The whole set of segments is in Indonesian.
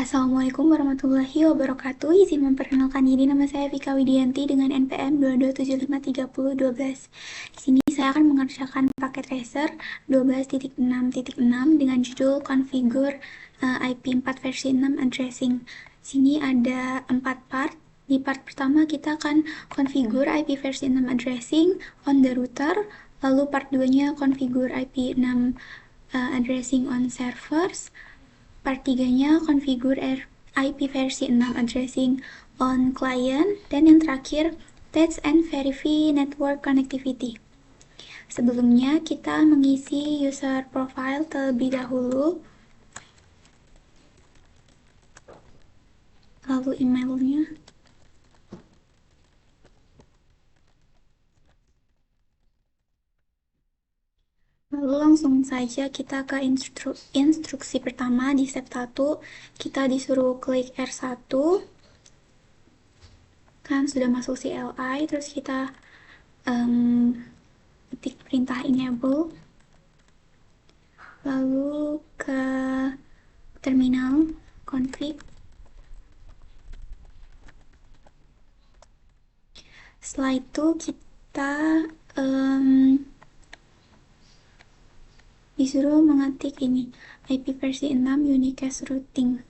Assalamualaikum warahmatullahi wabarakatuh. Izin memperkenalkan diri, nama saya Vika Widianti dengan NPM 227530112. Di sini saya akan mengerjakan paket tracer 12.6.6 dengan judul Configure IP4 versi 6 Addressing. Di sini ada 4 part. Di part pertama kita akan configure IP versi 6 addressing on the router. Lalu part 2-nya configure IP6 addressing on servers. Part 3-nya configure IP versi 6 addressing on client, dan yang terakhir test and verify network connectivity. Sebelumnya kita mengisi user profile terlebih dahulu, lalu emailnya. Lalu langsung saja kita ke instruksi pertama. Di step 1 kita disuruh klik R1, kan sudah masuk CLI, terus kita ketik perintah enable, lalu ke terminal config. Setelah itu kita disuruh mengetik ini IP versi 6 unicast routing.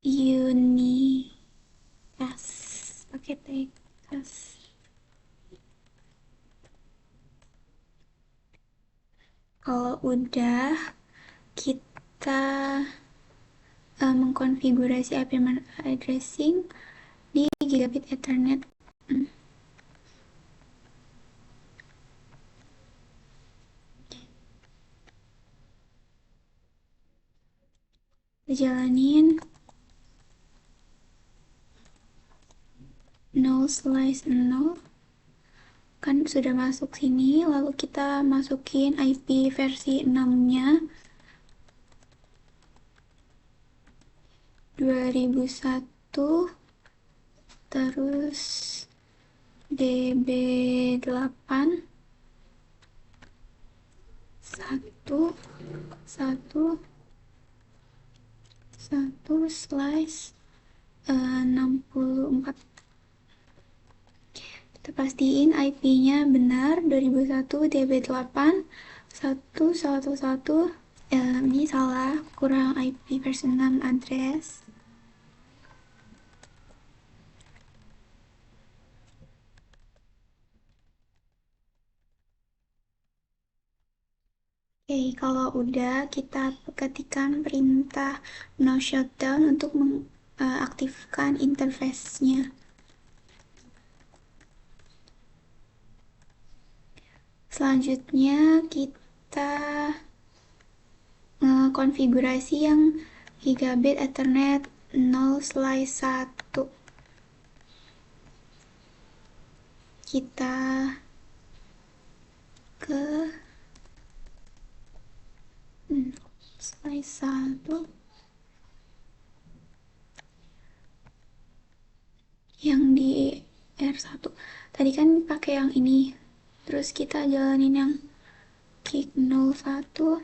Unicast pakai text. Kalau udah, kita mengkonfigurasi IP addressing di gigabit Ethernet. Jalanin 0/0, kan sudah masuk sini. Lalu kita masukin IP versi 6-nya 2001, terus DB8 1 1 1/64. Kita pastiin IP-nya benar, 2001 DB8 111. Ini salah, kurang IP versi 6 address. Oke, kalau udah, kita ketikkan perintah no shutdown untuk mengaktifkan interface-nya. Selanjutnya kita konfigurasi yang gigabit Ethernet 0/1. Kita ke 0/1 yang di R1. Tadi kan pakai yang ini, terus kita jalanin yang gig 01.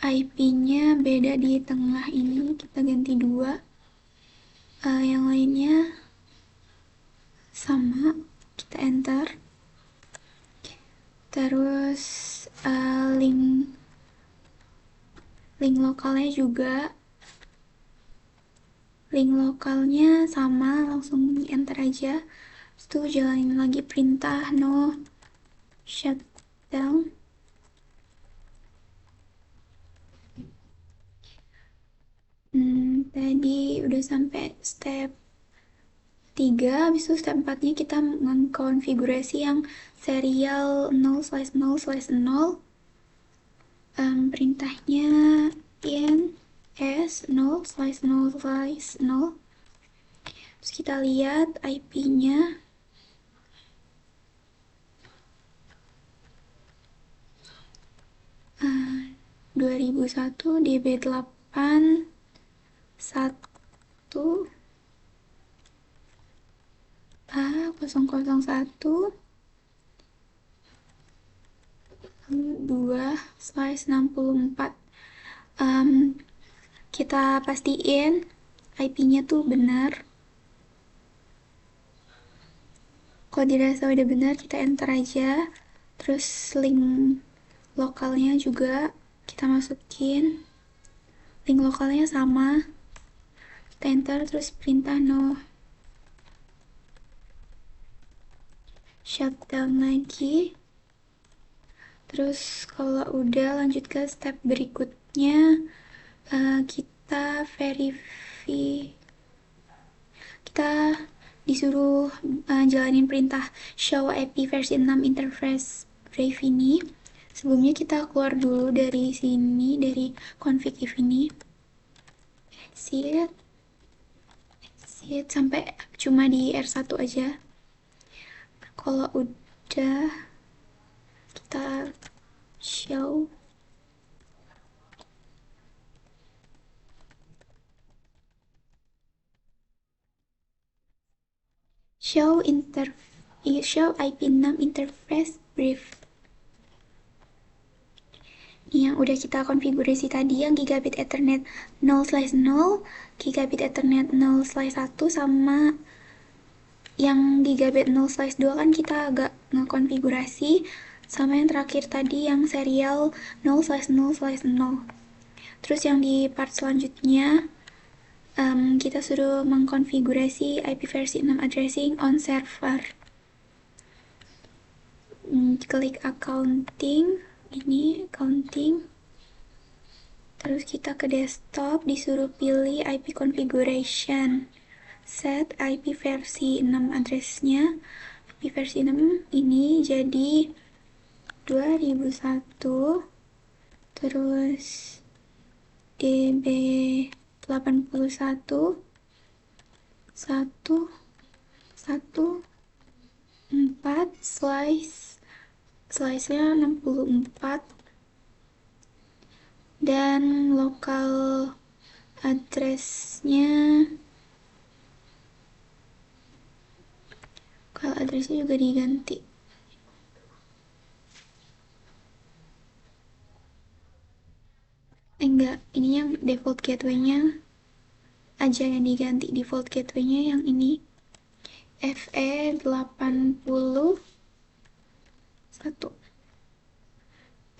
IP-nya beda di tengah ini, kita ganti 2. Yang lainnya sama, kita enter. Terus link lokalnya juga, link lokalnya sama, langsung enter aja. Terus tuh jalanin lagi perintah no shutdown. Tadi udah sampai step 3, habis itu step 4-nya kita mengkonfigurasi yang serial 0/0/0. Perintahnya ins 0/0/0. Terus kita lihat IP-nya 2001 DB8 001 2/64. Kita pastiin IP-nya tuh benar. Kalau dirasa udah benar, kita enter aja. Terus link lokalnya juga kita masukin. Link lokalnya sama. Kita enter, terus perintah no shutdown lagi. Terus kalau udah, lanjut ke step berikutnya. Kita kita disuruh jalanin perintah show IP versi 6 interface brief ini. Sebelumnya kita keluar dulu dari sini, dari config if ini. Exit sampai cuma di R1 aja. Kalau udah, kita show IP6 interface brief. Yang udah kita konfigurasi tadi, yang gigabit ethernet 0/0, gigabit ethernet 0/1, sama yang gigabit 0/2 kan kita agak ngekonfigurasi, sama yang terakhir tadi yang serial 0/0/0. Terus yang di part selanjutnya, kita suruh mengkonfigurasi IP versi 6 addressing on server. Klik accounting, ini accounting. Terus kita ke desktop, disuruh pilih IP configuration. Set IP versi 6 addressnya. IP versi 6 ini jadi 2001, terus DB81 114 slice-nya 64, dan lokal addressnya juga diganti. Enggak, ini yang default gateway-nya aja yang diganti. Default gateway-nya yang ini FE81.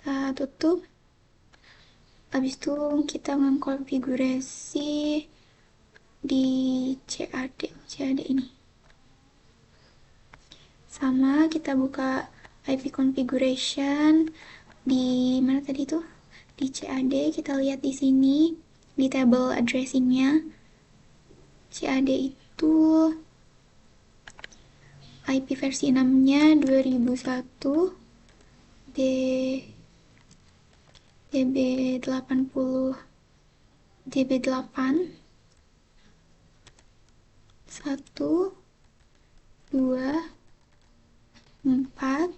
Kita tutup. Habis itu kita mengkonfigurasi di CAD ini. Sama, kita buka IP configuration di mana tadi tuh? Di CAD. Kita lihat di sini di table addressing-nya. CAD itu IP versi 6-nya 2001 DB80 DB8 1 2 4,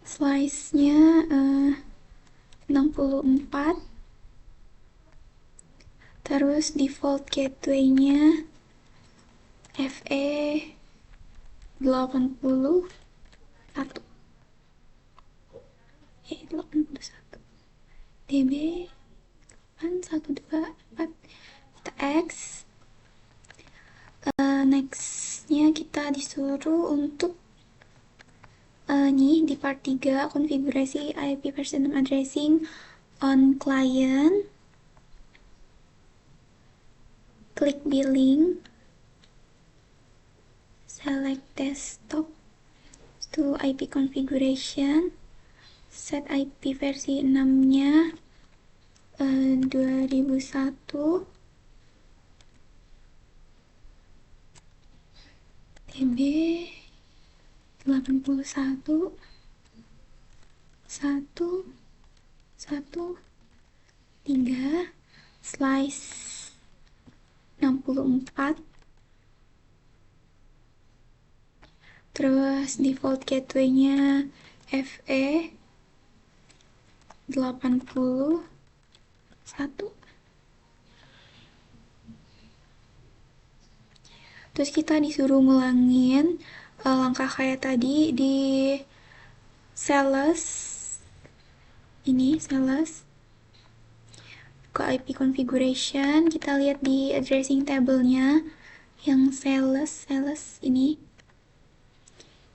slice-nya 64, terus default gateway-nya FE81 DB8124. Kita X. Next-nya kita disuruh untuk nih di part 3 konfigurasi IP versi 6 addressing on client. Klik billing, select desktop, to IP configuration, set IP versi 6-nya 2001 DB81 113 slice 64, terus default gateway-nya FE81. Terus kita disuruh ngulangin langkah kayak tadi di sales. Ini sales ke IP configuration, kita lihat di addressing table-nya yang sales ini.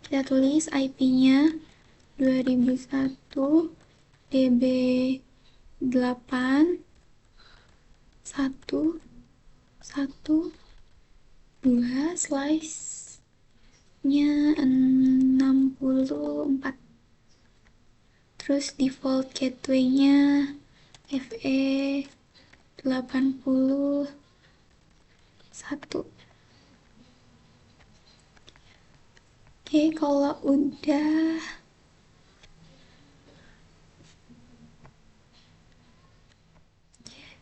Kita tulis IP-nya 2001 db 8 1 1 2 slice-nya 64. Terus default gateway-nya FE 81. Oke, kalau udah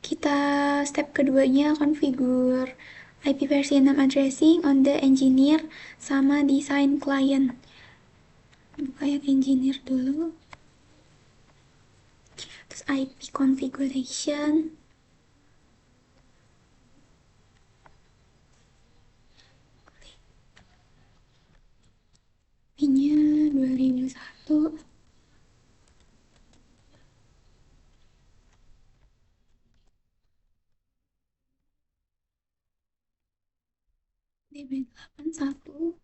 kita step keduanya configure IP versi 6 addressing on the engineer sama design client. Buka yang engineer dulu. Terus IP configuration. IP-nya 2001 db 8 1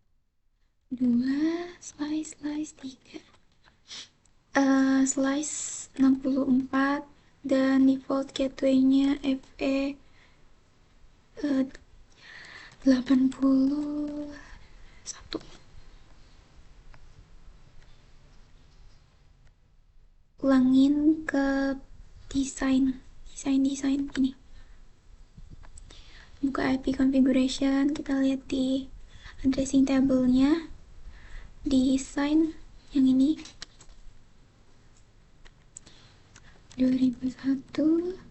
2 slice 3 slice 64 dan default gateway-nya FE 81. Ulangin ke design ini. Buka IP configuration, kita lihat di addressing table-nya, design yang ini 2001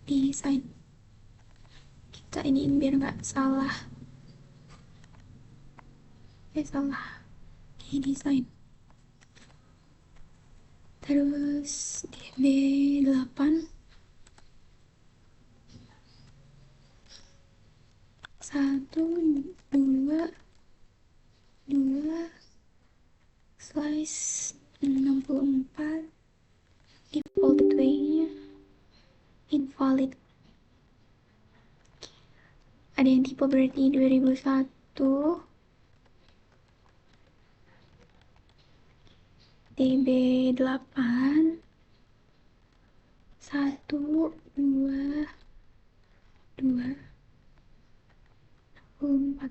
design. Kita ini biar nggak salah. Salah. Ini design. Terus db 8 1 2 slice 64 default gateway-nya invalid. Ada yang tipe berarti 2001 db 8 1 2 4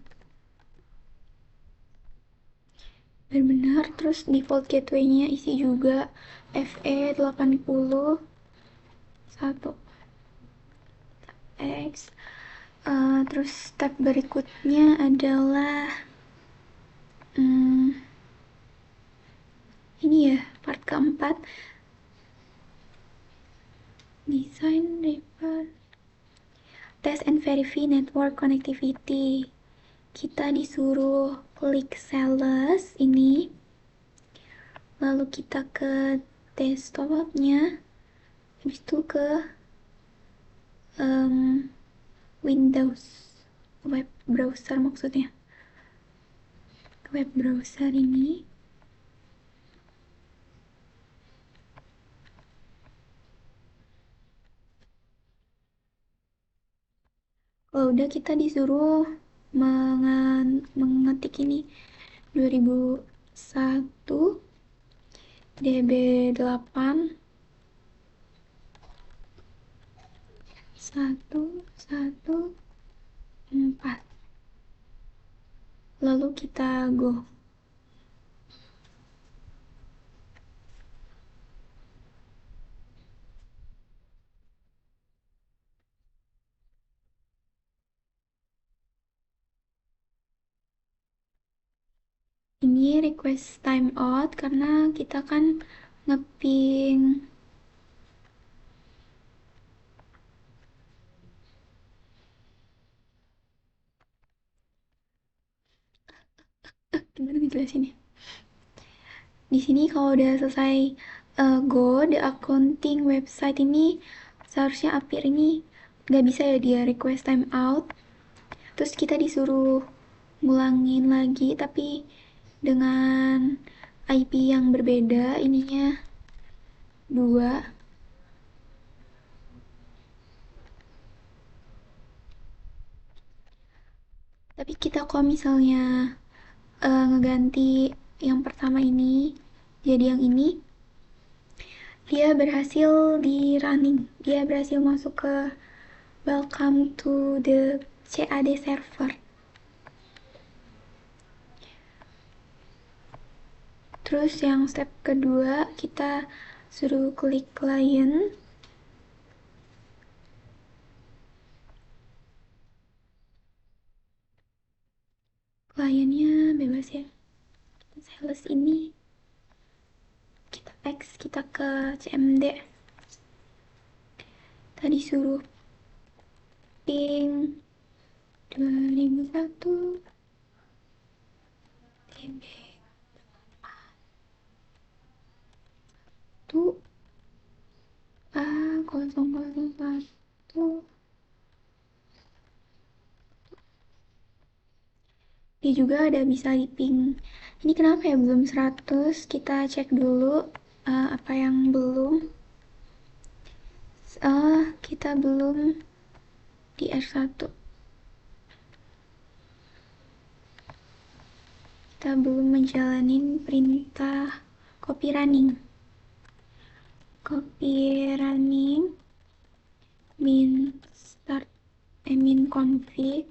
benar. Terus default gateway-nya isi juga FE 80 1 X. Terus step berikutnya adalah ini ya, part keempat, design report test and verify network connectivity. Kita disuruh klik sales ini, lalu kita ke desktop-nya, habis itu ke Windows web browser, maksudnya web browser ini. Kalau udah, kita disuruh mengetik ini 2001 db 8 1 1 4, lalu kita go. Ini request timeout karena kita kan ngeping gimana ngejelasinnya. Di sini kalau udah selesai go the accounting website ini, seharusnya appear ini nggak bisa ya dia request timeout. Terus kita disuruh ngulangin lagi tapi dengan IP yang berbeda, ininya 2. Tapi kita kalau misalnya ngeganti yang pertama ini jadi yang ini, dia berhasil di running, dia berhasil masuk ke welcome to the CAD server. Terus yang step kedua, kita suruh klik client. Kliennya bebas ya. Sales ini kita X, kita ke CMD. Tadi suruh ping 2001 TB tuh A001. Dia juga ada bisa di ping. Ini kenapa ya belum 100? Kita cek dulu apa yang belum. Kita belum di R1. Kita belum menjalani perintah copy running. Copy running min start min config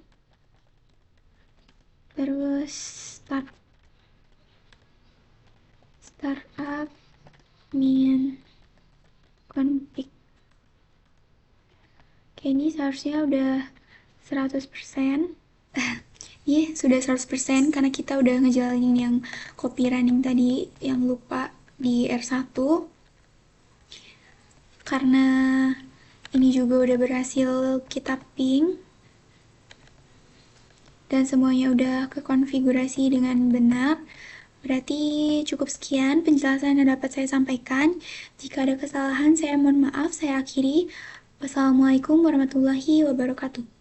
terus startup min config. Oke, ini seharusnya udah 100%. Sudah 100% karena kita udah ngejalanin yang copy running tadi yang lupa di R1. Karena ini juga udah berhasil kita ping dan semuanya udah kekonfigurasi dengan benar. Berarti cukup sekian penjelasan yang dapat saya sampaikan. Jika ada kesalahan, saya mohon maaf. Saya akhiri. Wassalamualaikum warahmatullahi wabarakatuh.